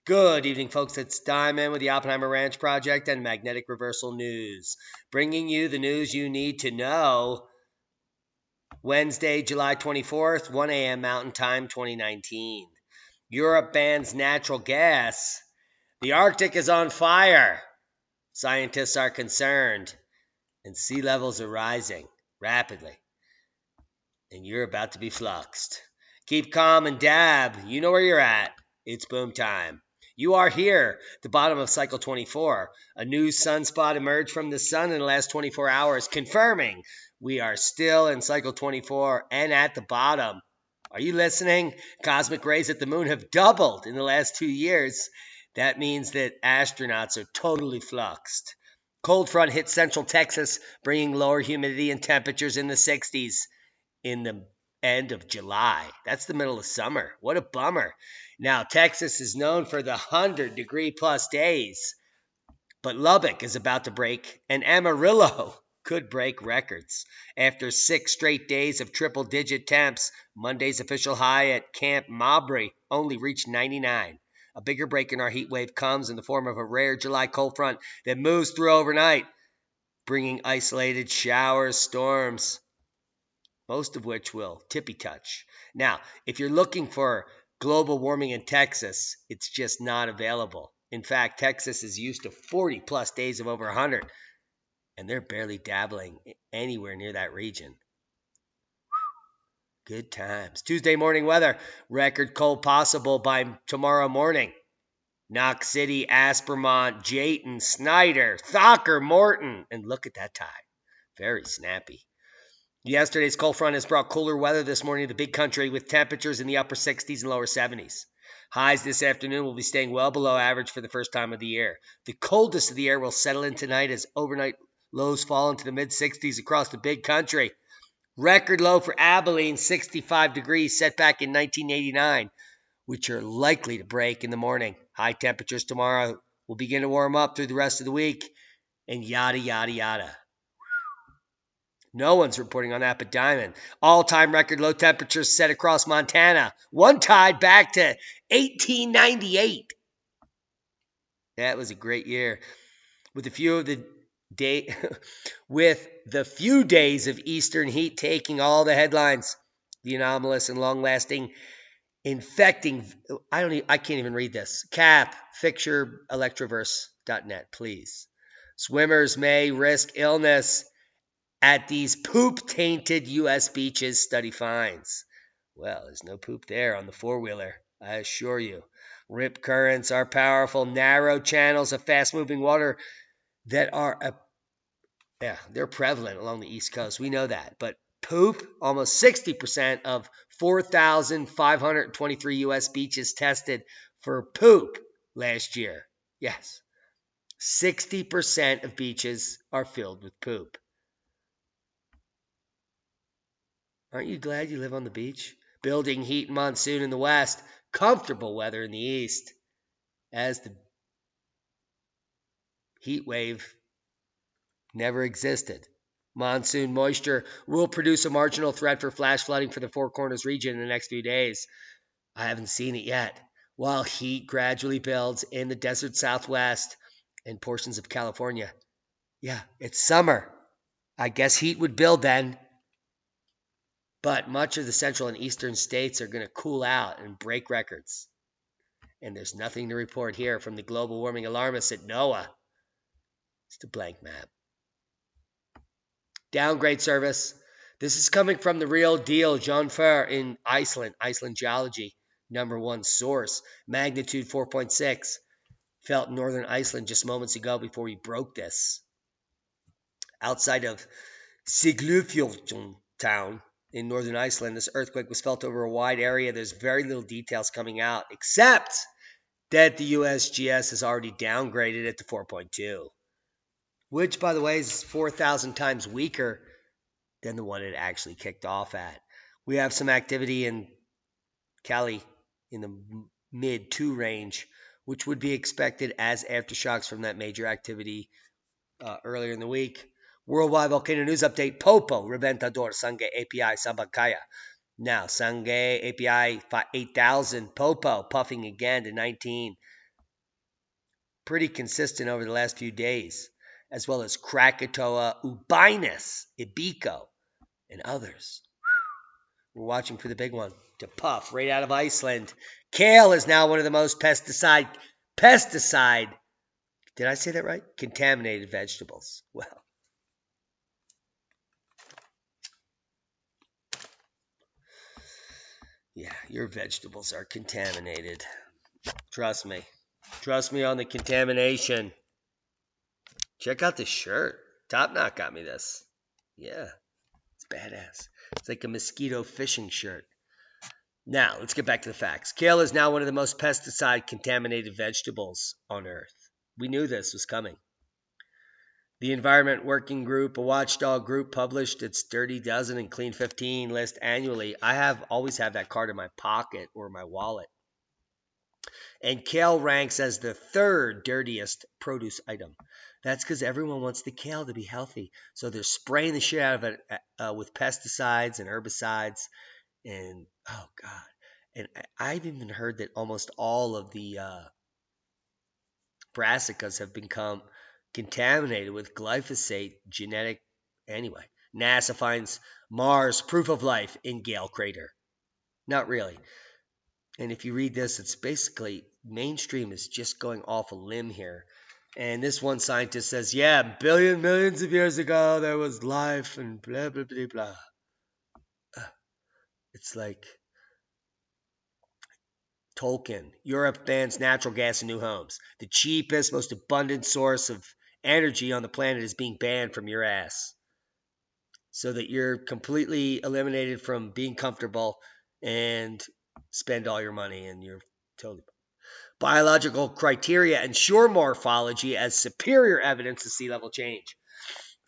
Good evening, folks. It's Diamond with the Oppenheimer Ranch Project and Magnetic Reversal News, bringing you the news you need to know. Wednesday, July 24th, 1 a.m. Mountain Time, 2019. Europe bans natural gas. The Arctic is on fire. Scientists are concerned. And sea levels are rising rapidly. And you're about to be fluxed. Keep calm and dab. You know where you're at. It's boom time. You are here, the bottom of cycle 24. A new sunspot emerged from the sun in the last 24 hours, confirming we are still in cycle 24 and at the bottom. Are you listening? Cosmic rays at the moon have doubled in the last 2 years. That means that astronauts are totally fluxed. Cold front hit central Texas, bringing lower humidity and temperatures in the 60s in the end of July. That's the middle of summer. What a bummer. Now, Texas is known for the 100-degree-plus days, but Lubbock is about to break, and Amarillo could break records. After 6 straight days of triple-digit temps, Monday's official high at Camp Mabry only reached 99. A bigger break in our heat wave comes in the form of a rare July cold front that moves through overnight, bringing isolated showers, storms, most of which will tippy touch. Now, if you're looking for global warming in Texas, it's just not available. In fact, Texas is used to 40-plus days of over 100, and they're barely dabbling anywhere near that region. Good times. Tuesday morning weather, record cold possible by tomorrow morning. Knox City, Aspermont, Jayton, Snyder, Thacker, Morton, and look at that time. Very snappy. Yesterday's cold front has brought cooler weather this morning to the big country with temperatures in the upper 60s and lower 70s. Highs this afternoon will be staying well below average for the first time of the year. The coldest of the air will settle in tonight as overnight lows fall into the mid-60s across the big country. Record low for Abilene, 65 degrees, set back in 1989, which are likely to break in the morning. High temperatures tomorrow will begin to warm up through the rest of the week, and yada, yada, yada. No one's reporting on that but Diamond. All-time record low temperatures set across Montana. One tied back to 1898. That was a great year. With the few days of eastern heat taking all the headlines, the anomalous and long-lasting infecting. I can't even read this. Cap fixture electroverse.net, please. Swimmers may risk illness at these poop-tainted U.S. beaches, study finds. Well, there's no poop there on the four-wheeler, I assure you. Rip currents are powerful, narrow channels of fast-moving water that are, they're prevalent along the East Coast. We know that. But poop, almost 60% of 4,523 U.S. beaches tested for poop last year. Yes, 60% of beaches are filled with poop. Aren't you glad you live on the beach? Building heat and monsoon in the west, comfortable weather in the east, as the heat wave never existed. Monsoon moisture will produce a marginal threat for flash flooding for the Four Corners region in the next few days. I haven't seen it yet. While heat gradually builds in the desert southwest and portions of California. Yeah, it's summer. I guess heat would build then. But much of the central and eastern states are going to cool out and break records. And there's nothing to report here from the global warming alarmists at NOAA. It's a blank map. Downgrade service. This is coming from the real deal, John Fer in Iceland geology, #1 source. Magnitude 4.6. Felt in northern Iceland just moments ago before we broke this. Outside of Siglufjordur town, in northern Iceland, this earthquake was felt over a wide area. There's very little details coming out, except that the USGS has already downgraded it to 4.2, which, by the way, is 4,000 times weaker than the one it actually kicked off at. We have some activity in Cali in the mid-2 range, which would be expected as aftershocks from that major activity earlier in the week. Worldwide volcano news update. Popo, Reventador, Sangay, API, Sabancaya. Now, Sangay, API, 8,000. Popo, puffing again to 19. pretty consistent over the last few days, as well as Krakatoa ubinus, Ibico, and others. We're watching for the big one to puff right out of Iceland. Kale is now one of the most pesticide, did I say that right? Contaminated vegetables. Well, yeah, your vegetables are contaminated. Trust me. Trust me on the contamination. Check out this shirt. Top Knot got me this. Yeah, it's badass. It's like a mosquito fishing shirt. Now, let's get back to the facts. Kale is now one of the most pesticide-contaminated vegetables on Earth. We knew this was coming. The Environment Working Group, a watchdog group, published its Dirty Dozen and Clean 15 list annually. I always have that card in my pocket or my wallet. And kale ranks as the third dirtiest produce item. That's because everyone wants the kale to be healthy. So they're spraying the shit out of it with pesticides and herbicides. And, oh, God. And I've even heard that almost all of the brassicas have become contaminated with glyphosate genetic. Anyway, NASA finds Mars proof of life in Gale crater. Not really. And if you read this, it's basically mainstream is just going off a limb here. And this one scientist says, yeah, millions of years ago, there was life and blah, blah, blah, blah. It's like Tolkien. Europe bans natural gas in new homes. The cheapest, most abundant source of energy on the planet is being banned from your ass. So that you're completely eliminated from being comfortable and spend all your money and you're totally... Biological criteria ensure morphology as superior evidence of sea level change.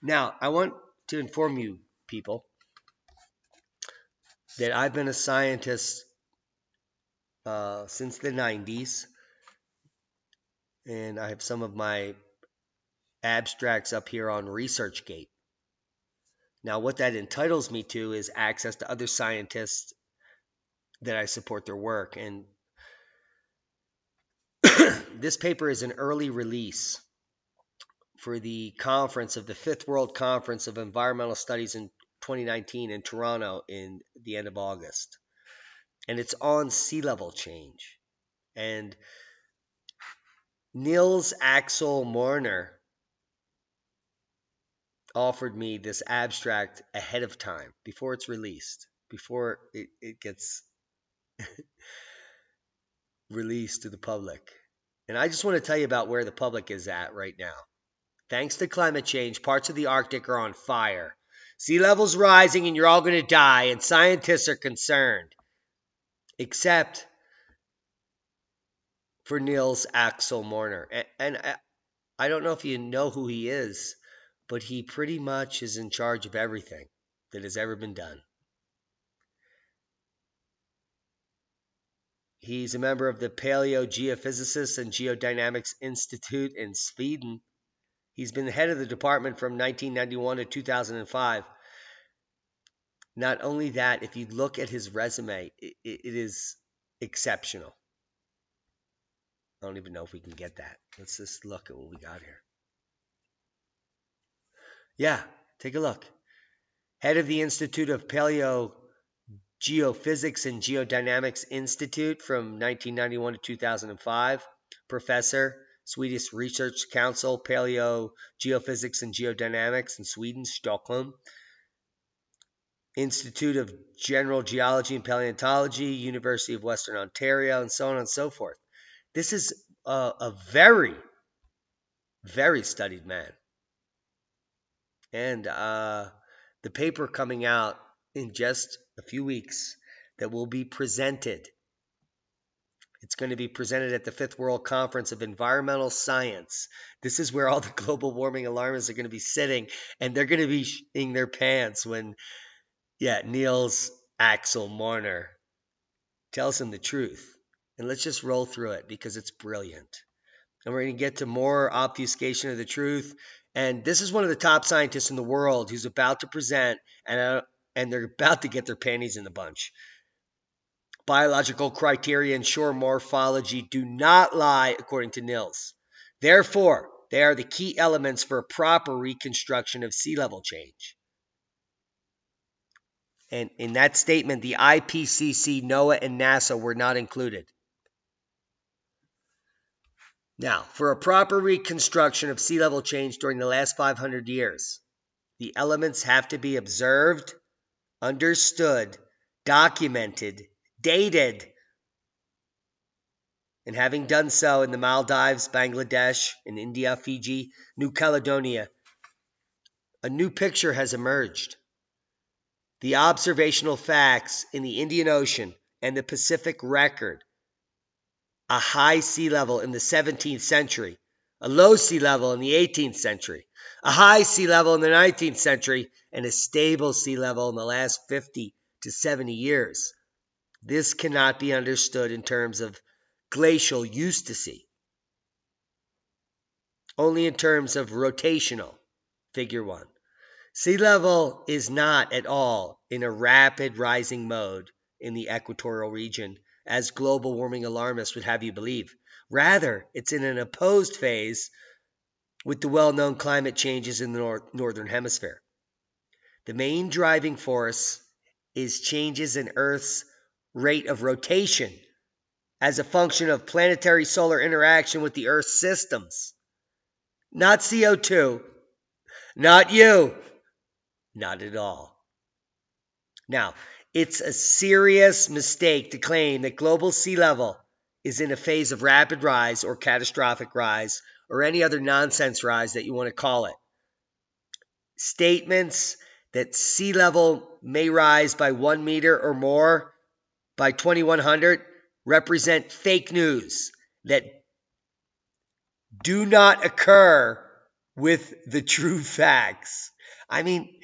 Now, I want to inform you, people, that I've been a scientist since the 90s, and I have some of my abstracts up here on ResearchGate. Now, what that entitles me to is access to other scientists that I support their work, and this paper is an early release for the conference of the Fifth World Conference of Environmental Studies in 2019 in Toronto in the end of August. And it's on sea level change. And Niels Axel Morner offered me this abstract ahead of time, before it's released, before it gets released to the public. And I just want to tell you about where the public is at right now. Thanks to climate change, parts of the Arctic are on fire. Sea level's rising and you're all going to die, and scientists are concerned. Except for Niels Axel Morner. And I don't know if you know who he is, but he pretty much is in charge of everything that has ever been done. He's a member of the Paleogeophysicists and Geodynamics Institute in Sweden. He's been the head of the department from 1991 to 2005. Not only that, if you look at his resume, it is exceptional. I don't even know if we can get that. Let's just look at what we got here. Yeah, take a look. Head of the Institute of Paleogeophysics and Geodynamics Institute from 1991 to 2005. Professor, Swedish Research Council, Paleogeophysics and Geodynamics in Sweden, Stockholm. Institute of General Geology and Paleontology, University of Western Ontario, and so on and so forth. This is a very, very studied man. And the paper coming out in just a few weeks that will be presented. It's going to be presented at the Fifth World Conference of Environmental Science. This is where all the global warming alarmists are going to be sitting, and they're going to be shitting their pants when, Niels Axel Morner tells them the truth. And let's just roll through it because it's brilliant. And we're going to get to more obfuscation of the truth. And this is one of the top scientists in the world who's about to present, and they're about to get their panties in a bunch. Biological criteria ensure morphology do not lie, according to Niels. Therefore, they are the key elements for a proper reconstruction of sea level change. And in that statement, the IPCC, NOAA, and NASA were not included. Now, for a proper reconstruction of sea level change during the last 500 years, the elements have to be observed, understood, documented, dated, and having done so in the Maldives, Bangladesh, in India, Fiji, New Caledonia, a new picture has emerged. The observational facts in the Indian Ocean and the Pacific record a high sea level in the 17th century, a low sea level in the 18th century, a high sea level in the 19th century, and a stable sea level in the last 50 to 70 years. This cannot be understood in terms of glacial usticity, only in terms of rotational, figure 1. Sea level is not at all in a rapid rising mode in the equatorial region, as global warming alarmists would have you believe. Rather, it's in an opposed phase with the well-known climate changes in the northern hemisphere. The main driving force is changes in Earth's rate of rotation as a function of planetary solar interaction with the Earth's systems. Not CO2, not you, not at all. Now, it's a serious mistake to claim that global sea level is in a phase of rapid rise or catastrophic rise or any other nonsense rise that you want to call it. Statements that sea level may rise by 1 meter or more by 2100 represent fake news that do not occur with the true facts. I mean,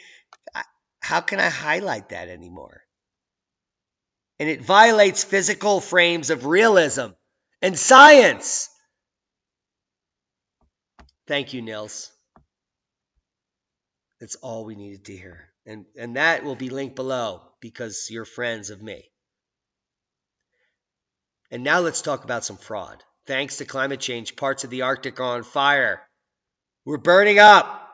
how can I highlight that anymore? And it violates physical frames of realism and science. Thank you, Nils. That's all we needed to hear. And that will be linked below because you're friends of me. And now let's talk about some fraud. Thanks to climate change, parts of the Arctic are on fire. We're burning up.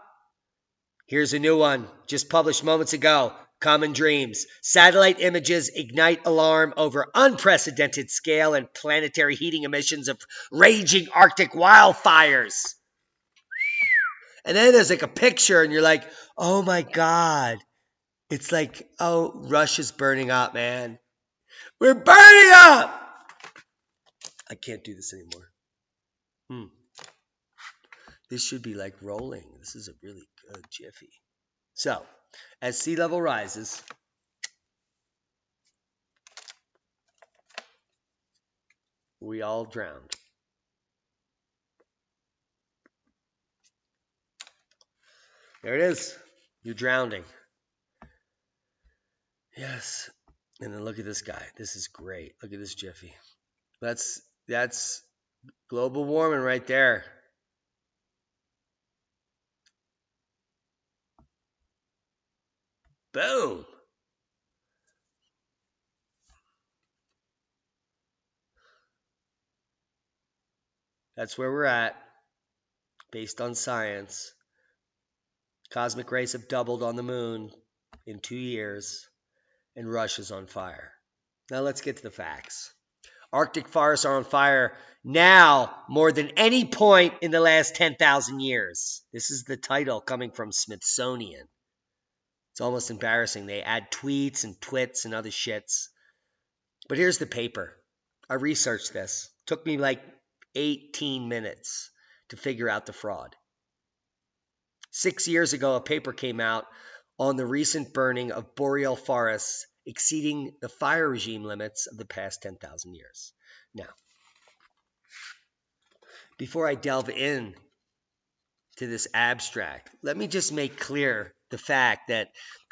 Here's a new one, just published moments ago. Common Dreams. Satellite images ignite alarm over unprecedented scale and planetary heating emissions of raging Arctic wildfires. And then there's like a picture and you're like, oh my God. It's like, oh, Russia's burning up, man. We're burning up. I can't do this anymore. This should be like rolling. This is a really good jiffy. So, as sea level rises, we all drowned. There it is. You're drowning. Yes. And then look at this guy. This is great. Look at this jiffy. That's global warming right there. Boom. That's where we're at, based on science. Cosmic rays have doubled on the moon in 2 years, and Russia's on fire. Now let's get to the facts. Arctic forests are on fire now more than any point in the last 10,000 years. This is the title coming from Smithsonian. It's almost embarrassing. They add tweets and twits and other shits. But here's the paper. I researched this. It took me like 18 minutes to figure out the fraud. 6 years ago, a paper came out on the recent burning of boreal forests exceeding the fire regime limits of the past 10,000 years. Now, before I delve in to this abstract, let me just make clear the fact that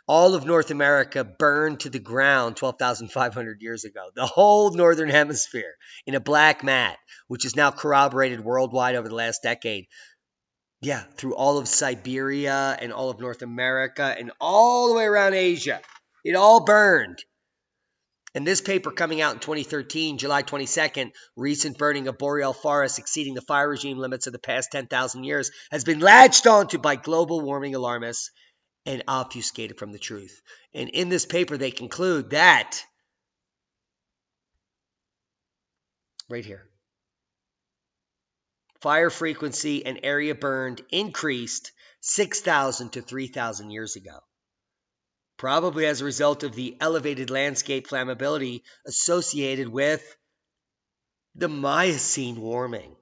all of North America burned to the ground 12,500 years ago. The whole northern hemisphere in a black mat, which is now corroborated worldwide over the last decade. Yeah, through all of Siberia and all of North America and all the way around Asia. It all burned. And this paper coming out in 2013, July 22nd, recent burning of boreal forests exceeding the fire regime limits of the past 10,000 years, has been latched onto by global warming alarmists and obfuscated from the truth. And in this paper, they conclude that, right here, fire frequency and area burned increased 6,000 to 3,000 years ago, probably as a result of the elevated landscape flammability associated with the Miocene warming.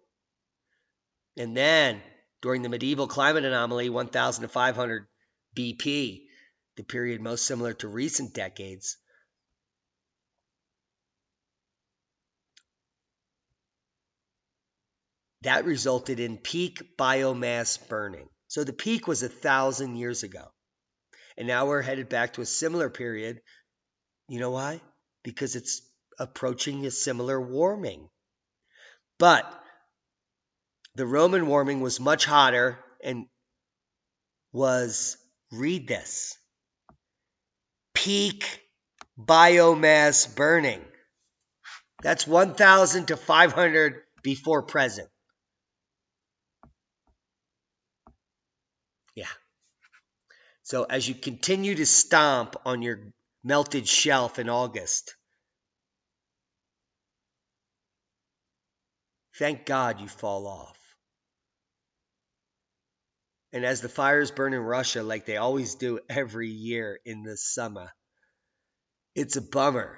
And then, during the medieval climate anomaly, 1,000 to 500 BP, the period most similar to recent decades, that resulted in peak biomass burning. So the peak was 1,000 years ago. And now we're headed back to a similar period. You know why? Because it's approaching a similar warming. But the Roman warming was much hotter and was, read this, peak biomass burning. That's 1,000 to 500 before present. Yeah. So as you continue to stomp on your melted shelf in August, thank God you fall off. And as the fires burn in Russia like they always do every year in the summer, it's a bummer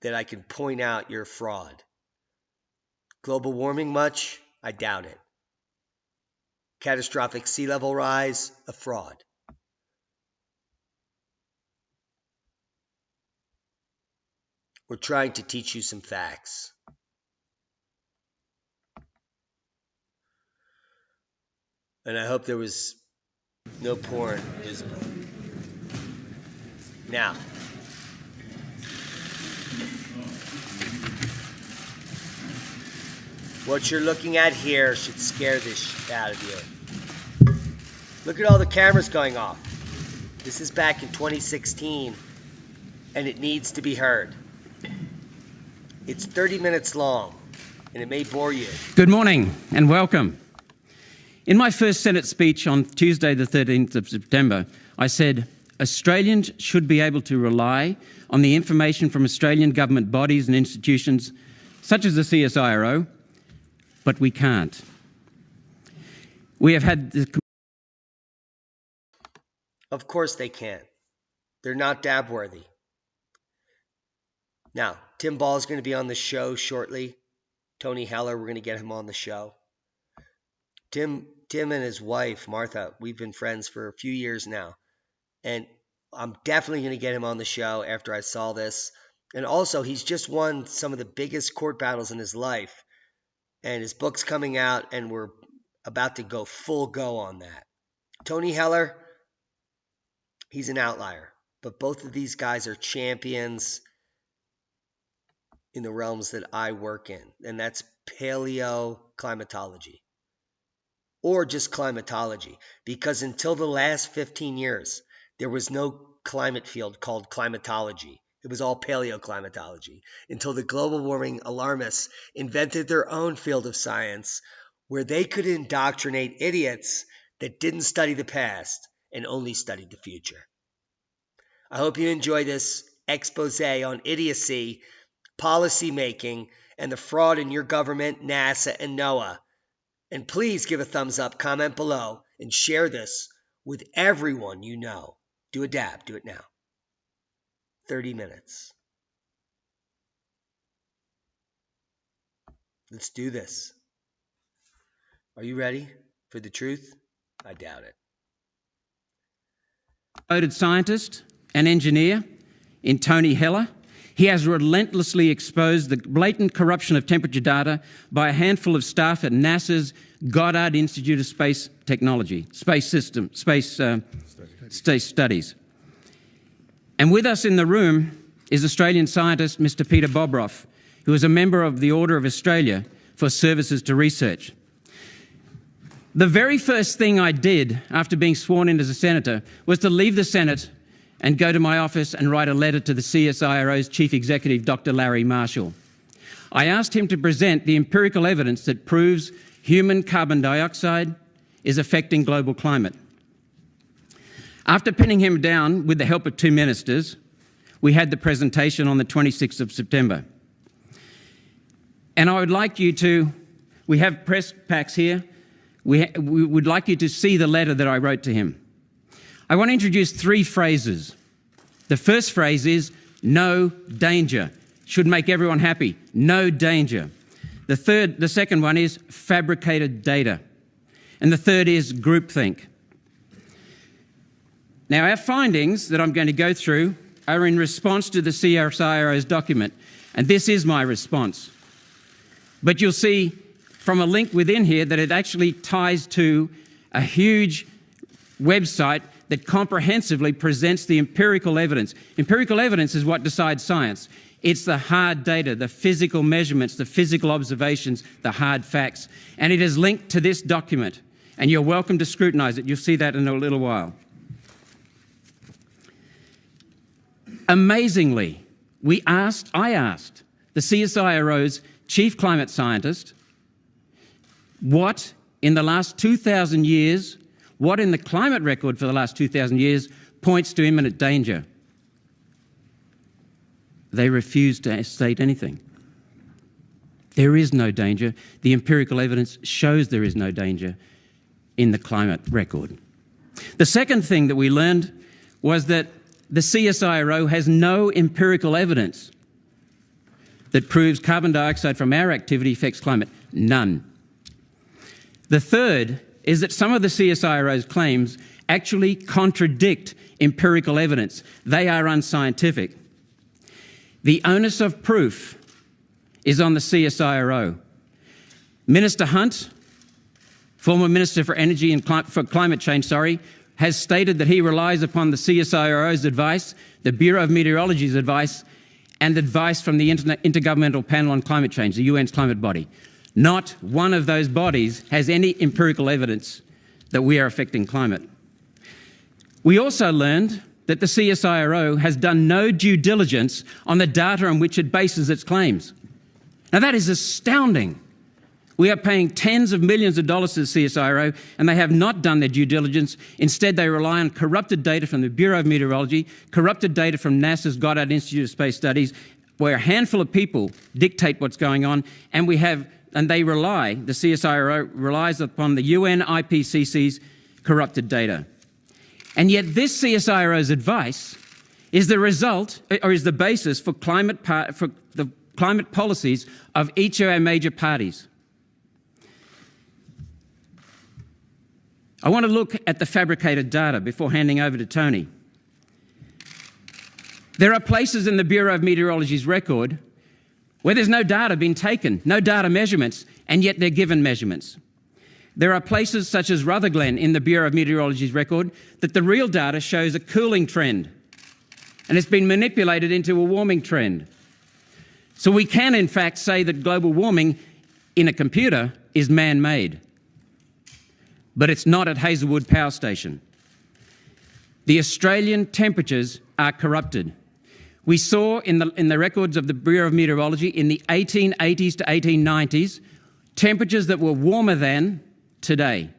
that I can point out your fraud. Global warming much? I doubt it. Catastrophic sea level rise? A fraud. We're trying to teach you some facts. And I hope there was no porn visible. Now, what you're looking at here should scare the shit out of you. Look at all the cameras going off. This is back in 2016, and it needs to be heard. It's 30 minutes long, and it may bore you. Good morning and welcome. In my first Senate speech on Tuesday, the 13th of September, I said, Australians should be able to rely on the information from Australian government bodies and institutions, such as the CSIRO, but we can't. We have had the... Of course they can't. They're not dab-worthy. Now, Tim Ball is going to be on the show shortly. Tony Heller, we're going to get him on the show. Tim and his wife, Martha, we've been friends for a few years now. And I'm definitely going to get him on the show after I saw this. And also, he's just won some of the biggest court battles in his life. And his book's coming out, and we're about to go full go on that. Tony Heller, he's an outlier. But both of these guys are champions in the realms that I work in, and that's paleoclimatology, or just climatology, because until the last 15 years, there was no climate field called climatology. It was all paleoclimatology, until the global warming alarmists invented their own field of science where they could indoctrinate idiots that didn't study the past and only studied the future. I hope you enjoy this expose on idiocy, policy making, and the fraud in your government, NASA, and NOAA. And please give a thumbs up, comment below, and share this with everyone you know. Do a dab. Do it now. 30 minutes. Let's do this. Are you ready for the truth? I doubt it. Noted scientist and engineer in Tony Heller. He has relentlessly exposed the blatant corruption of temperature data by a handful of staff at NASA's Goddard Institute of Space Technology, Space Studies. And with us in the room is Australian scientist Mr. Peter Bobroff, who is a member of the Order of Australia for Services to Research. The very first thing I did after being sworn in as a senator was to leave the Senate and go to my office and write a letter to the CSIRO's Chief Executive, Dr. Larry Marshall. I asked him to present the empirical evidence that proves human carbon dioxide is affecting global climate. After pinning him down with the help of 2 ministers, we had the presentation on the 26th of September. And I would like you to, we have press packs here, we would like you to see the letter that I wrote to him. I want to introduce 3 phrases. The first phrase is, no danger. Should make everyone happy. No danger. The second one is fabricated data. And the third is groupthink. Now, our findings that I'm going to go through are in response to the CSIRO's document, and this is my response. But you'll see from a link within here that it actually ties to a huge website that comprehensively presents the empirical evidence. Empirical evidence is what decides science. It's the hard data, the physical measurements, the physical observations, the hard facts. And it is linked to this document, and you're welcome to scrutinize it. You'll see that in a little while. Amazingly, I asked the CSIRO's chief climate scientist what in the last 2,000 years, what in the climate record for the last 2,000 years points to imminent danger. They refused to state anything. There is no danger. The empirical evidence shows there is no danger in the climate record. The second thing that we learned was that the CSIRO has no empirical evidence that proves carbon dioxide from our activity affects climate. None. The third is that some of the CSIRO's claims actually contradict empirical evidence. They are unscientific. The onus of proof is on the CSIRO. Minister Hunt, former Minister for Energy and Climate Change, has stated that he relies upon the CSIRO's advice, the Bureau of Meteorology's advice, and advice from the Intergovernmental Panel on Climate Change, the UN's climate body. Not one of those bodies has any empirical evidence that we are affecting climate. We also learned that the CSIRO has done no due diligence on the data on which it bases its claims. Now that is astounding. We are paying tens of millions of dollars to the CSIRO, and they have not done their due diligence. Instead, they rely on corrupted data from the Bureau of Meteorology, corrupted data from NASA's Goddard Institute of Space Studies, where a handful of people dictate what's going on, the CSIRO relies upon the UN IPCC's corrupted data. And yet this CSIRO's advice is the result, or is the basis for the climate policies of each of our major parties. I want to look at the fabricated data before handing over to Tony. There are places in the Bureau of Meteorology's record where there's no data being taken, no data measurements, and yet they're given measurements. There are places such as Rutherglen in the Bureau of Meteorology's record that the real data shows a cooling trend, and it's been manipulated into a warming trend. So we can, in fact, say that global warming in a computer is man-made. But it's not at Hazelwood Power Station. The Australian temperatures are corrupted. We saw in the records of the Bureau of Meteorology in the 1880s to 1890s, temperatures that were warmer than today,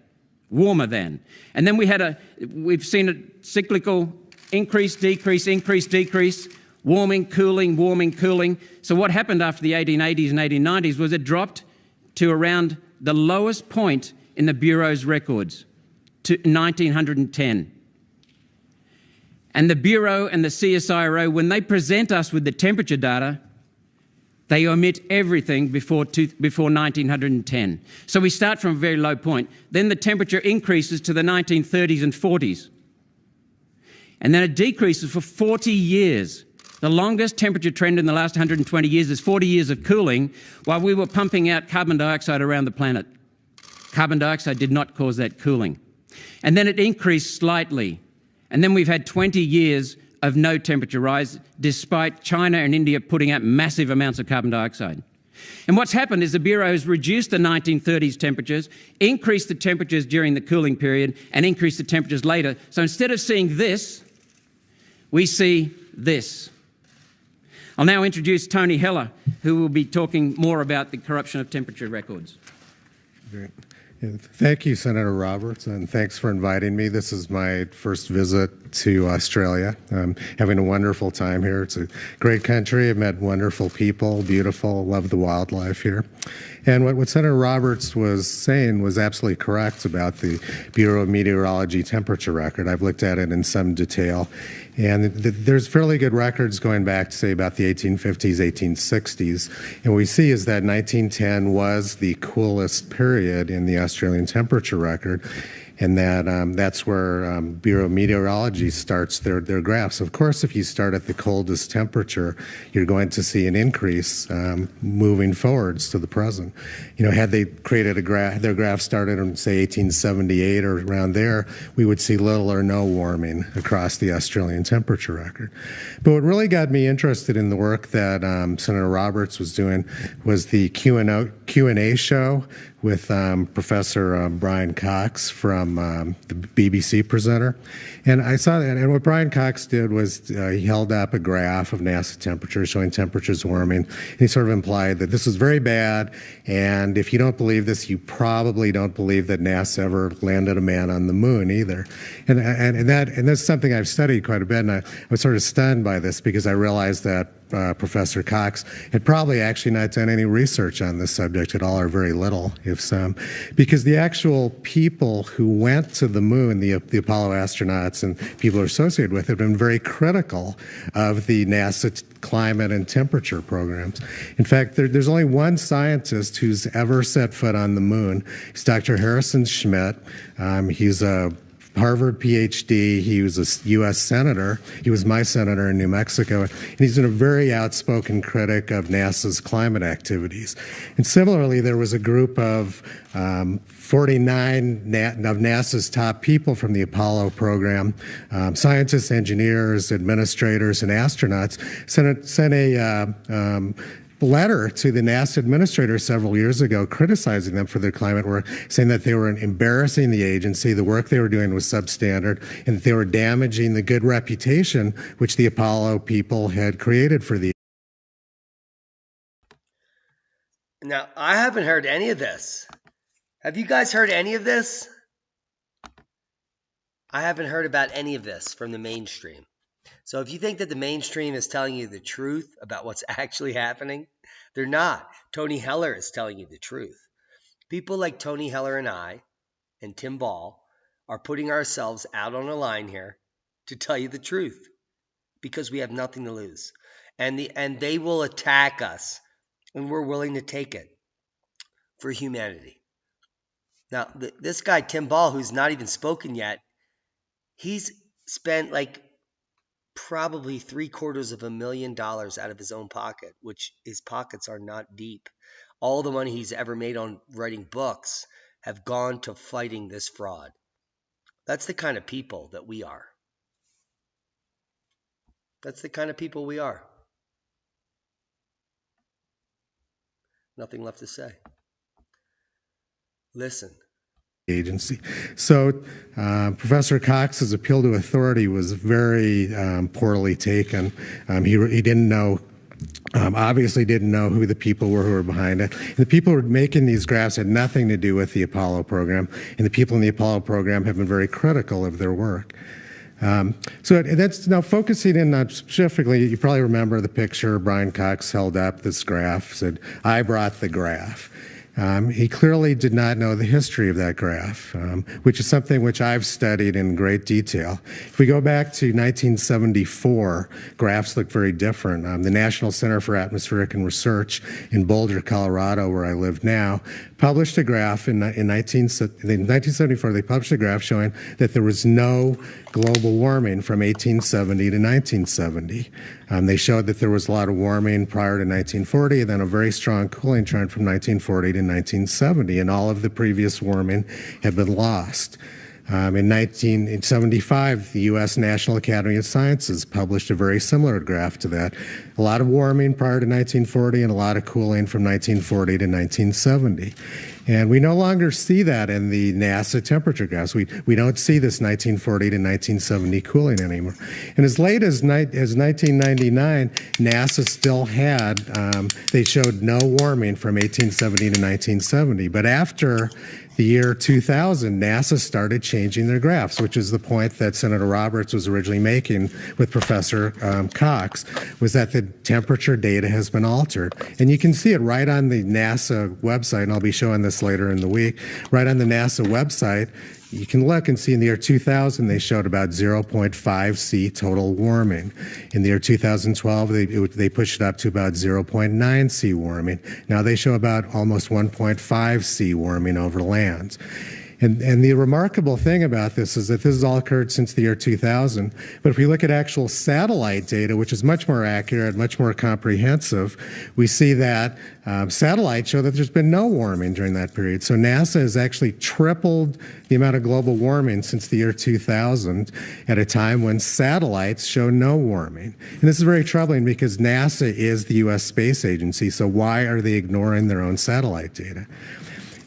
warmer than. And then we've seen a cyclical increase, decrease, warming, cooling. So what happened after the 1880s and 1890s was it dropped to around the lowest point in the Bureau's records, to 1910. And the Bureau and the CSIRO, when they present us with the temperature data, they omit everything before 1910. So we start from a very low point. Then the temperature increases to the 1930s and 40s. And then it decreases for 40 years. The longest temperature trend in the last 120 years is 40 years of cooling while we were pumping out carbon dioxide around the planet. Carbon dioxide did not cause that cooling. And then it increased slightly. And then we've had 20 years of no temperature rise, despite China and India putting out massive amounts of carbon dioxide. And what's happened is the Bureau has reduced the 1930s temperatures, increased the temperatures during the cooling period, and increased the temperatures later. So instead of seeing this, we see this. I'll now introduce Tony Heller, who will be talking more about the corruption of temperature records. Great. Thank you, Senator Roberts, and thanks for inviting me. This is my first visit to Australia. I'm having a wonderful time here. It's a great country. I've met wonderful people, beautiful, love the wildlife here. And what Senator Roberts was saying was absolutely correct about the Bureau of Meteorology temperature record. I've looked at it in some detail. And there's fairly good records going back to, say, about the 1850s, 1860s. And what we see is that 1910 was the coolest period in the Australian temperature record. And that's where Bureau of Meteorology starts their graphs. Of course, if you start at the coldest temperature, you're going to see an increase moving forwards to the present. You know, had they created a graph, their graph started in, say, 1878 or around there, we would see little or no warming across the Australian temperature record. But what really got me interested in the work that Senator Roberts was doing was the Q&A show with Professor Brian Cox from the BBC presenter. And I saw that, and what Brian Cox did was he held up a graph of NASA temperatures showing temperatures warming. And he sort of implied that this was very bad, and if you don't believe this, you probably don't believe that NASA ever landed a man on the moon either. And that's something I've studied quite a bit, and I was sort of stunned by this because I realized that Professor Cox had probably actually not done any research on this subject at all, or very little, if some, because the actual people who went to the moon, the Apollo astronauts and people associated with it, have been very critical of the NASA climate and temperature programs. In fact, there's only one scientist who's ever set foot on the moon. It's Dr. Harrison Schmitt. He's a Harvard PhD. He was a U.S. senator. He was my senator in New Mexico. And he's been a very outspoken critic of NASA's climate activities. And similarly, there was a group of 49 of NASA's top people from the Apollo program, scientists, engineers, administrators, and astronauts, sent a letter to the NASA administrator several years ago criticizing them for their climate work, saying that they were embarrassing the agency, the work they were doing was substandard, and that they were damaging the good reputation which the Apollo people had created for the. Now, I haven't heard any of this. Have you guys heard any of this? I haven't heard about any of this from the mainstream. So if you think that the mainstream is telling you the truth about what's actually happening, they're not. Tony Heller is telling you the truth. People like Tony Heller and I and Tim Ball are putting ourselves out on a line here to tell you the truth because we have nothing to lose. And they will attack us, and we're willing to take it for humanity. Now, this guy, Tim Ball, who's not even spoken yet, he's spent like probably $750,000 out of his own pocket, which his pockets are not deep. All the money he's ever made on writing books have gone to fighting this fraud. That's the kind of people that we are. That's the kind of people we are. Nothing left to say. Listen. Agency. So Professor Cox's appeal to authority was very poorly taken. He didn't know, obviously didn't know who the people were who were behind it. And the people who were making these graphs had nothing to do with the Apollo program, and the people in the Apollo program have been very critical of their work. So that's now focusing in on specifically, you probably remember the picture Brian Cox held up, this graph, said, "I brought the graph." He clearly did not know the history of that graph, which is something which I've studied in great detail. If we go back to 1974, graphs look very different. The National Center for Atmospheric and Research in Boulder, Colorado, where I live now, published a graph in 1974. They published a graph showing that there was no global warming from 1870 to 1970. They showed that there was a lot of warming prior to 1940, and then a very strong cooling trend from 1940 to 1970, and all of the previous warming had been lost. In 1975, the U.S. National Academy of Sciences published a very similar graph to that. A lot of warming prior to 1940 and a lot of cooling from 1940 to 1970. And we no longer see that in the NASA temperature graphs. We don't see this 1940 to 1970 cooling anymore. And as late as 1999, NASA still had, they showed no warming from 1870 to 1970. But after the year 2000, NASA started changing their graphs, which is the point that Senator Roberts was originally making with Professor Cox, was that the temperature data has been altered. And you can see it right on the NASA website, and I'll be showing this later in the week. Right on the NASA website, you can look and see in the year 2000, they showed about 0.5 C total warming. In the year 2012, they pushed it up to about 0.9 C warming. Now they show about almost 1.5 C warming over lands. And the remarkable thing about this is that this has all occurred since the year 2000. But if we look at actual satellite data, which is much more accurate, much more comprehensive, we see that satellites show that there's been no warming during that period. So NASA has actually tripled the amount of global warming since the year 2000 at a time when satellites show no warming. And this is very troubling because NASA is the U.S. space agency, so why are they ignoring their own satellite data?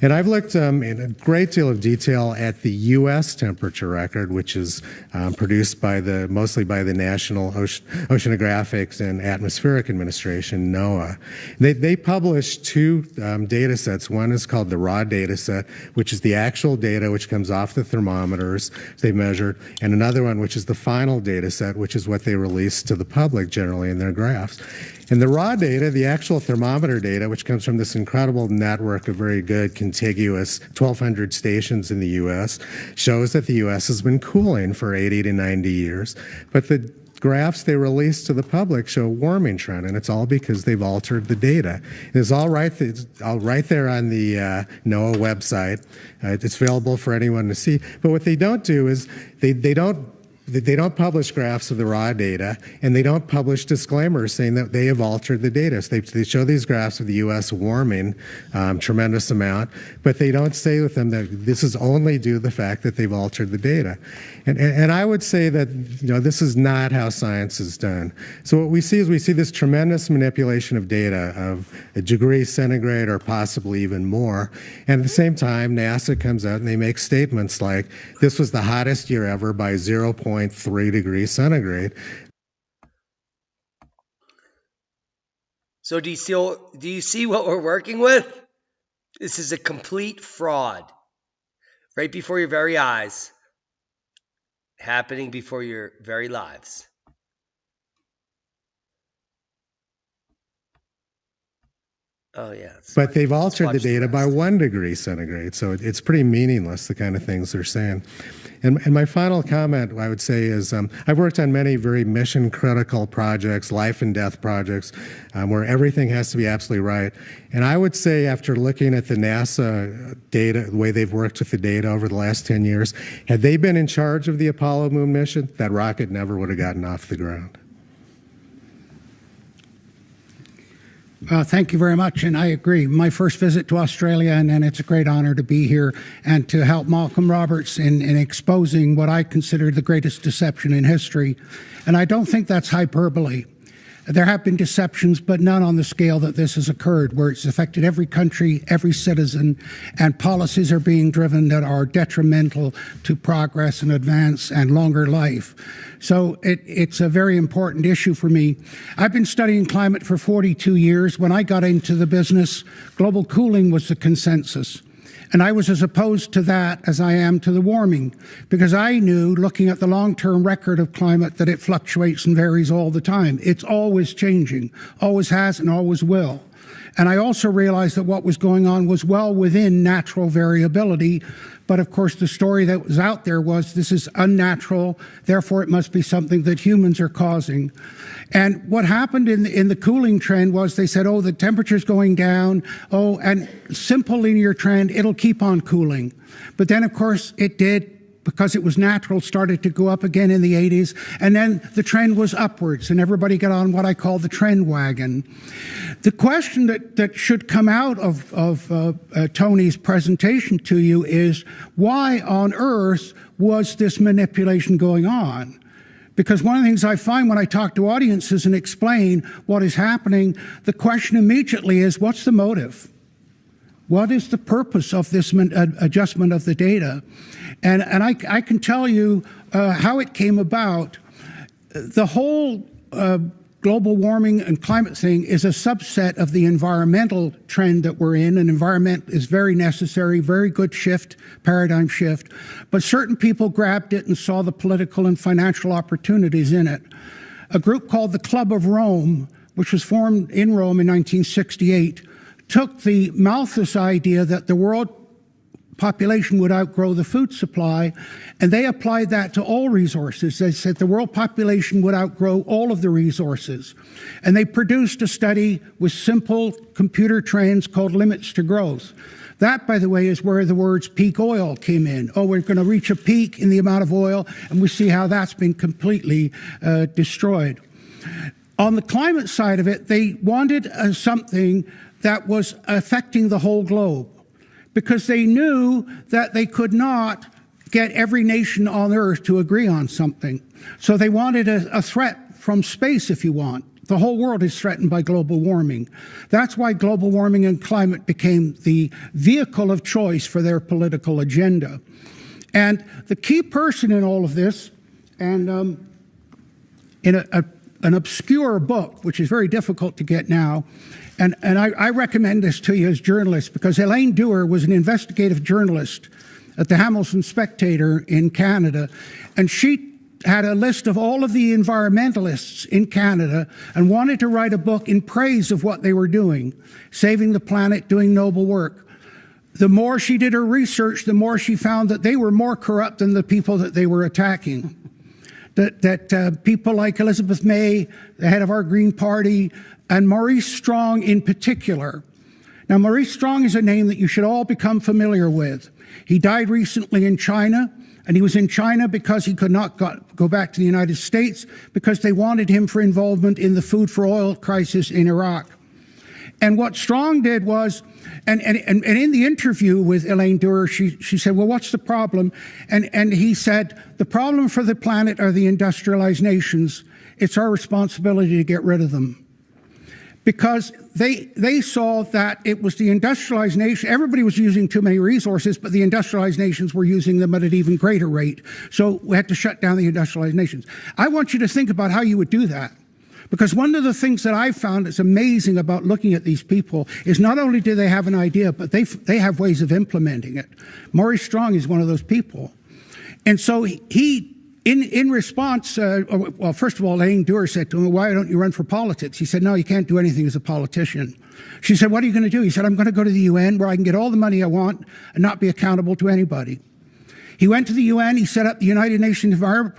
And I've looked in a great deal of detail at the U.S. temperature record, which is produced by mostly by the National Oceanographic and Atmospheric Administration, NOAA. They published two data sets. One is called the raw data set, which is the actual data which comes off the thermometers they measured, and another one which is the final data set, which is what they release to the public generally in their graphs. And the raw data, the actual thermometer data, which comes from this incredible network of very good contiguous 1,200 stations in the U.S., shows that the U.S. has been cooling for 80 to 90 years. But the graphs they release to the public show a warming trend, and it's all because they've altered the data. It's all right there on the NOAA website. It's available for anyone to see. But what they don't do is they don't publish graphs of the raw data, and they don't publish disclaimers saying that they have altered the data. So they show these graphs of the U.S. warming tremendous amount, but they don't say with them that this is only due to the fact that they've altered the data. And I would say that this is not how science is done. So what we see is this tremendous manipulation of data of a degree centigrade or possibly even more. And at the same time, NASA comes out and they make statements like, this was the hottest year ever by 0.3 degrees centigrade. So do you see what we're working with? This is a complete fraud right before your very eyes, happening before your very lives. Oh, yeah. But they've altered the data by 1 degree centigrade, so it's pretty meaningless, the kind of things they're saying. And my final comment, I would say, is I've worked on many very mission-critical projects, life and death projects, where everything has to be absolutely right. And I would say, after looking at the NASA data, the way they've worked with the data over the last 10 years, had they been in charge of the Apollo moon mission, that rocket never would have gotten off the ground. Thank you very much, and I agree. My first visit to Australia, and it's a great honor to be here and to help Malcolm Roberts in exposing what I consider the greatest deception in history. And I don't think that's hyperbole. There have been deceptions, but none on the scale that this has occurred, where it's affected every country, every citizen, and policies are being driven that are detrimental to progress and advance and longer life. So it's a very important issue for me. I've been studying climate for 42 years. When I got into the business, global cooling was the consensus. And I was as opposed to that as I am to the warming, because I knew, looking at the long-term record of climate, that it fluctuates and varies all the time. It's always changing, always has and always will. And I also realized that what was going on was well within natural variability. But of course, the story that was out there was this is unnatural, therefore it must be something that humans are causing. And what happened in the cooling trend was they said, oh, the temperature's going down, oh, and simple linear trend, it'll keep on cooling. But then, of course, it did, because it was natural, started to go up again in the 80s, and then the trend was upwards, and everybody got on what I call the trend wagon. The question that should come out of Tony's presentation to you is, why on earth was this manipulation going on? Because one of the things I find when I talk to audiences and explain what is happening, the question immediately is, what's the motive? What is the purpose of this adjustment of the data? And I can tell you how it came about. The whole global warming and climate thing is a subset of the environmental trend that we're in. An environment is very necessary, very good shift, paradigm shift. But certain people grabbed it and saw the political and financial opportunities in it. A group called the Club of Rome, which was formed in Rome in 1968, took the Malthus idea that the world population would outgrow the food supply, and they applied that to all resources. They said the world population would outgrow all of the resources. And they produced a study with simple computer trends called limits to growth. That, by the way, is where the words peak oil came in. Oh, we're going to reach a peak in the amount of oil, and we see how that's been completely destroyed. On the climate side of it, they wanted something that was affecting the whole globe, because they knew that they could not get every nation on Earth to agree on something. So they wanted a threat from space, if you want. The whole world is threatened by global warming. That's why global warming and climate became the vehicle of choice for their political agenda. And the key person in all of this, and in an obscure book, which is very difficult to get now, and I recommend this to you as journalists, because Elaine Dewar was an investigative journalist at the Hamilton Spectator in Canada, and she had a list of all of the environmentalists in Canada and wanted to write a book in praise of what they were doing, saving the planet, doing noble work. The more she did her research, the more she found that they were more corrupt than the people that they were attacking. That people like Elizabeth May, the head of our Green Party, and Maurice Strong in particular. Now, Maurice Strong is a name that you should all become familiar with. He died recently in China, and he was in China because he could not go back to the United States because they wanted him for involvement in the food for oil crisis in Iraq. And what Strong did was, and in the interview with Elaine Dewar, she said, well, what's the problem? And he said, the problem for the planet are the industrialized nations. It's our responsibility to get rid of them. Because they saw that it was the industrialized nation. Everybody was using too many resources, but the industrialized nations were using them at an even greater rate. So we had to shut down the industrialized nations. I want you to think about how you would do that. Because one of the things that I've found that's amazing about looking at these people is not only do they have an idea, but they have ways of implementing it. Maurice Strong is one of those people. And so he in response, well, first of all, Elaine Dewar said to him, why don't you run for politics? He said, no, you can't do anything as a politician. She said, what are you going to do? He said, I'm going to go to the UN where I can get all the money I want and not be accountable to anybody. He went to the UN, he set up the United Nations Environment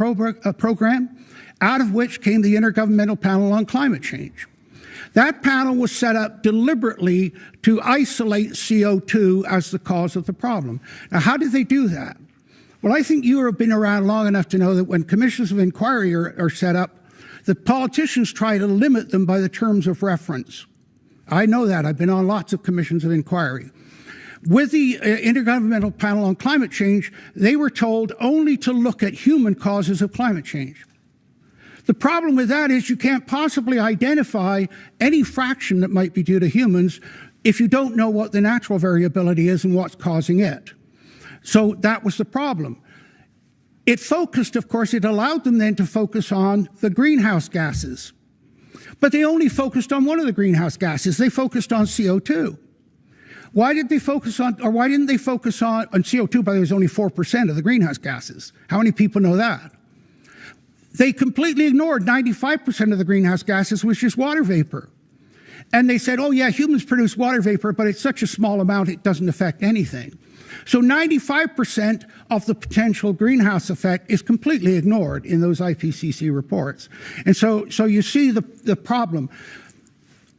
Program, out of which came the Intergovernmental Panel on Climate Change. That panel was set up deliberately to isolate CO2 as the cause of the problem. Now, how did they do that? Well, I think you have been around long enough to know that when commissions of inquiry are set up, the politicians try to limit them by the terms of reference. I know that. I've been on lots of commissions of inquiry. With the Intergovernmental Panel on Climate Change, they were told only to look at human causes of climate change. The problem with that is you can't possibly identify any fraction that might be due to humans if you don't know what the natural variability is and what's causing it. So that was the problem. It focused, of course, it allowed them then to focus on the greenhouse gases. But they only focused on one of the greenhouse gases. They focused on CO2. Why did they focus on, or why didn't they focus on CO2, by the way, is only 4% of the greenhouse gases. How many people know that? They completely ignored 95% of the greenhouse gases, which is water vapor. And they said, oh yeah, humans produce water vapor, but it's such a small amount it doesn't affect anything. So 95% of the potential greenhouse effect is completely ignored in those IPCC reports. And so you see the problem.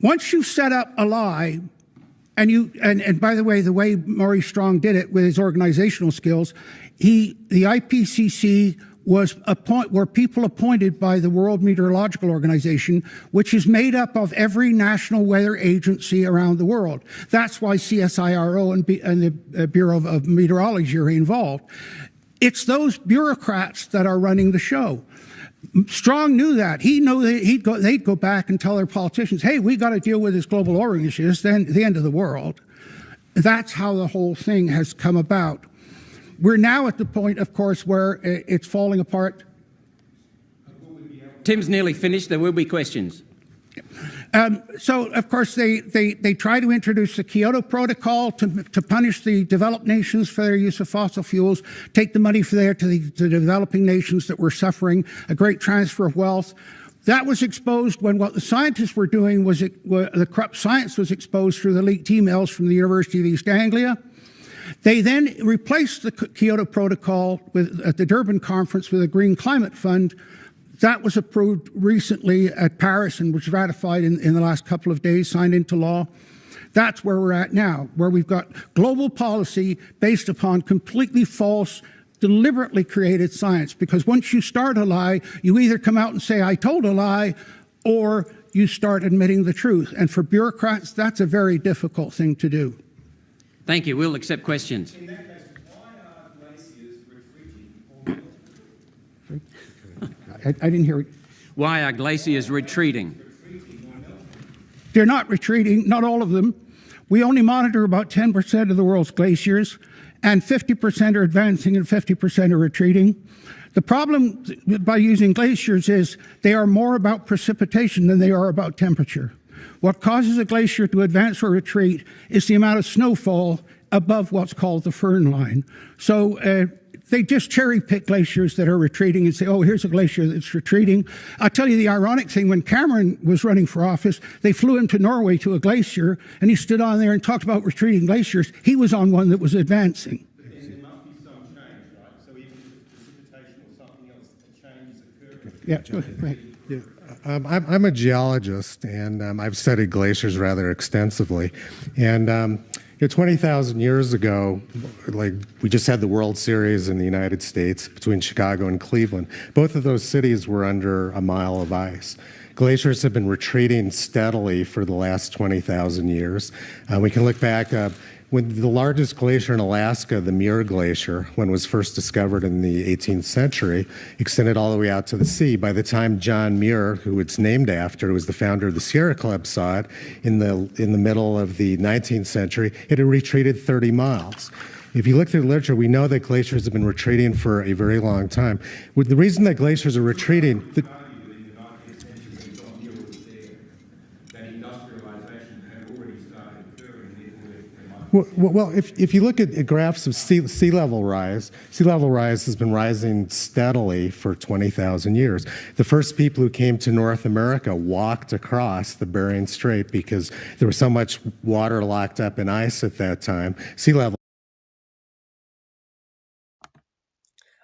Once you set up a lie, and by the way Maurice Strong did it with his organizational skills, the IPCC was a point where people appointed by the World Meteorological Organization, which is made up of every national weather agency around the world. That's why CSIRO and the Bureau of Meteorology are involved. It's those bureaucrats that are running the show. Strong knew that. He knew that they'd go back and tell their politicians, hey, we got to deal with this global warming issue. It's the end of the world. That's how the whole thing has come about. We're now at the point, of course, where it's falling apart. Tim's nearly finished. There will be questions. So, of course, they try to introduce the Kyoto Protocol to punish the developed nations for their use of fossil fuels, take the money for there to the developing nations that were suffering a great transfer of wealth. That was exposed when what the scientists were doing was the corrupt science was exposed through the leaked emails from the University of East Anglia. They then replaced the Kyoto Protocol at the Durban conference with a Green Climate Fund. That was approved recently at Paris and was ratified in the last couple of days, signed into law. That's where we're at now, where we've got global policy based upon completely false, deliberately created science. Because once you start a lie, you either come out and say, I told a lie, or you start admitting the truth. And for bureaucrats, that's a very difficult thing to do. Thank you. We'll accept questions. In that case, why are glaciers retreating? I didn't hear it. Why are glaciers retreating? They're not retreating, not all of them. We only monitor about 10% of the world's glaciers, and 50% are advancing and 50% are retreating. The problem by using glaciers is they are more about precipitation than they are about temperature. What causes a glacier to advance or retreat is the amount of snowfall above what's called the Föhn line. So they just cherry pick glaciers that are retreating and say, oh, here's a glacier that's retreating. I'll tell you the ironic thing, when Cameron was running for office, they flew him to Norway to a glacier, and he stood on there and talked about retreating glaciers. He was on one that was advancing. But then there must be some change, right? So even if it's precipitation or something else, a change is occurring. Yeah, go ahead. Yeah. I'm a geologist, and I've studied glaciers rather extensively. And 20,000 years ago, like we just had the World Series in the United States between Chicago and Cleveland. Both of those cities were under a mile of ice. Glaciers have been retreating steadily for the last 20,000 years. We can look back when the largest glacier in Alaska, the Muir Glacier, when it was first discovered in the 18th century, extended all the way out to the sea. By the time John Muir, who it's named after, who was the founder of the Sierra Club, saw it in the middle of the 19th century, it had retreated 30 miles. If you look through the literature, we know that glaciers have been retreating for a very long time. The reason that glaciers are retreating... Well, if you look at graphs of sea level rise has been rising steadily for 20,000 years. The first people who came to North America walked across the Bering Strait because there was so much water locked up in ice at that time. Sea level.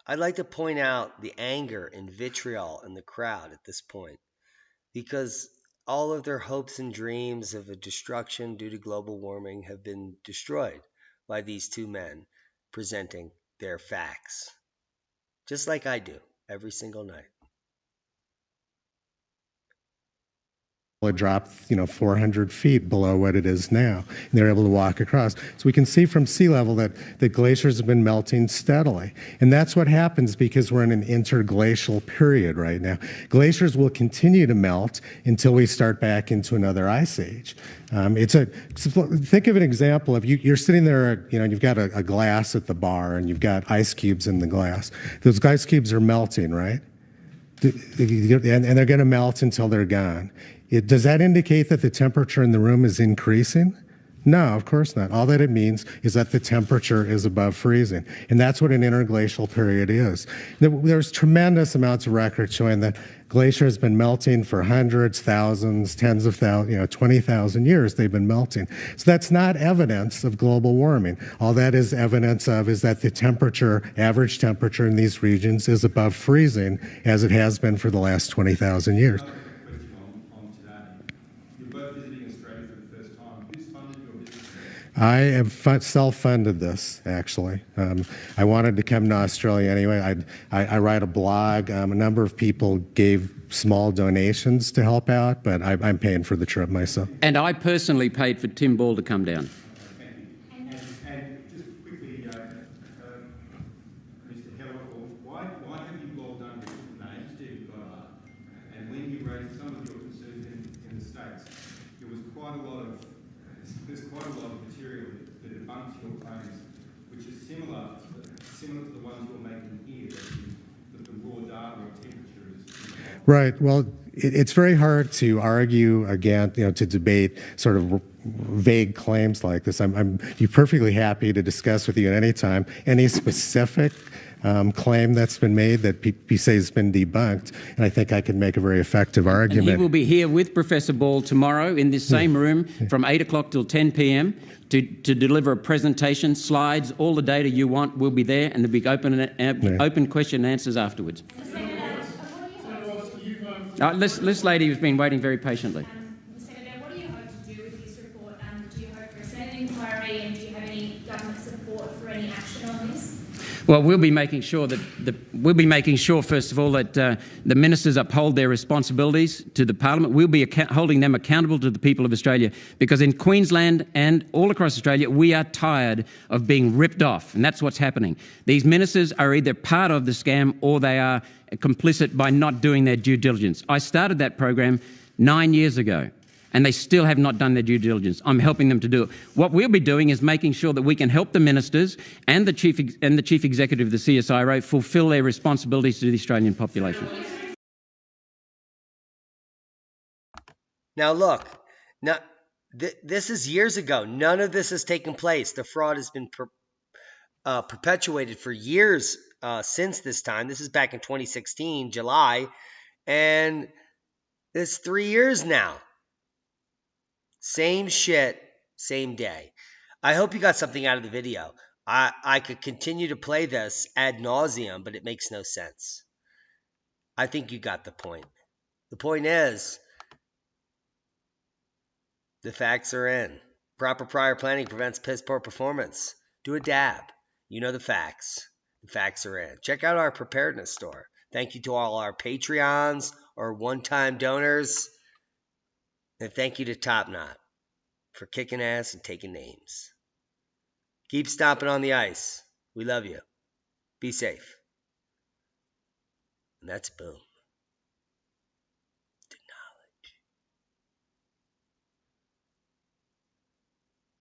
I'd like to point out the anger and vitriol in the crowd at this point, because all of their hopes and dreams of a destruction due to global warming have been destroyed by these two men presenting their facts, just like I do every single night. It dropped, 400 feet below what it is now, and they're able to walk across. So we can see from sea level that the glaciers have been melting steadily, and that's what happens because we're in an interglacial period right now. Glaciers will continue to melt until we start back into another ice age. Think of an example of you're sitting there, you've got a glass at the bar, and you've got ice cubes in the glass. Those ice cubes are melting, right? And they're going to melt until they're gone. Does that indicate that the temperature in the room is increasing? No, of course not. All that it means is that the temperature is above freezing. And that's what an interglacial period is. There's tremendous amounts of records showing that glacier has been melting for hundreds, thousands, tens of thousands, 20,000 years they've been melting. So that's not evidence of global warming. All that is evidence of is that the temperature, average temperature in these regions is above freezing as it has been for the last 20,000 years. I have self-funded this, actually. I wanted to come to Australia anyway. I write a blog. A number of people gave small donations to help out, but I'm paying for the trip myself. And I personally paid for Tim Ball to come down. And just quickly, Mr. Heller, why have you all done different names, David Goddard? And when you raised some of your concerns in the States, there's quite a lot of material that similar to the ones you're making here, that the raw data of temperature is Right. Well, it's very hard to argue against, to debate sort of vague claims like this. I'm be perfectly happy to discuss with you at any time any specific claim that's been made that you say has been debunked, and I think I can make a very effective argument. And he will be here with Professor Ball tomorrow in this same room from 8 o'clock till 10 p.m. to deliver a presentation, slides, all the data you want will be there, and there'll be open question and answers afterwards. This lady has been waiting very patiently. Senator, what do you hope to do with this report? Do you hope for a Senate inquiry, and do you have any government support for any action on this? Well, we'll be making sure first of all, that the ministers uphold their responsibilities to the Parliament. We'll be holding them accountable to the people of Australia, because in Queensland and all across Australia, we are tired of being ripped off, and that's what's happening. These ministers are either part of the scam or they are complicit by not doing their due diligence. I started that program 9 years ago, and they still have not done their due diligence. I'm helping them to do it. What we'll be doing is making sure that we can help the ministers and the chief executive of the CSIRO fulfil their responsibilities to the Australian population. Now look, this is years ago. None of this has taken place. The fraud has been perpetuated for years since this time. This is back in 2016, July, and it's 3 years now. Same shit, same day. I hope you got something out of the video. I could continue to play this ad nauseum, but it makes no sense. I think you got the point. The point is, the facts are in. Proper prior planning prevents piss poor performance. Do a dab. You know the facts. The facts are in. Check out our Preparedness store. Thank you to all our Patreons or one-time donors. And thank you to Top Knot for kicking ass and taking names. Keep stomping on the ice. We love you. Be safe. And that's boom.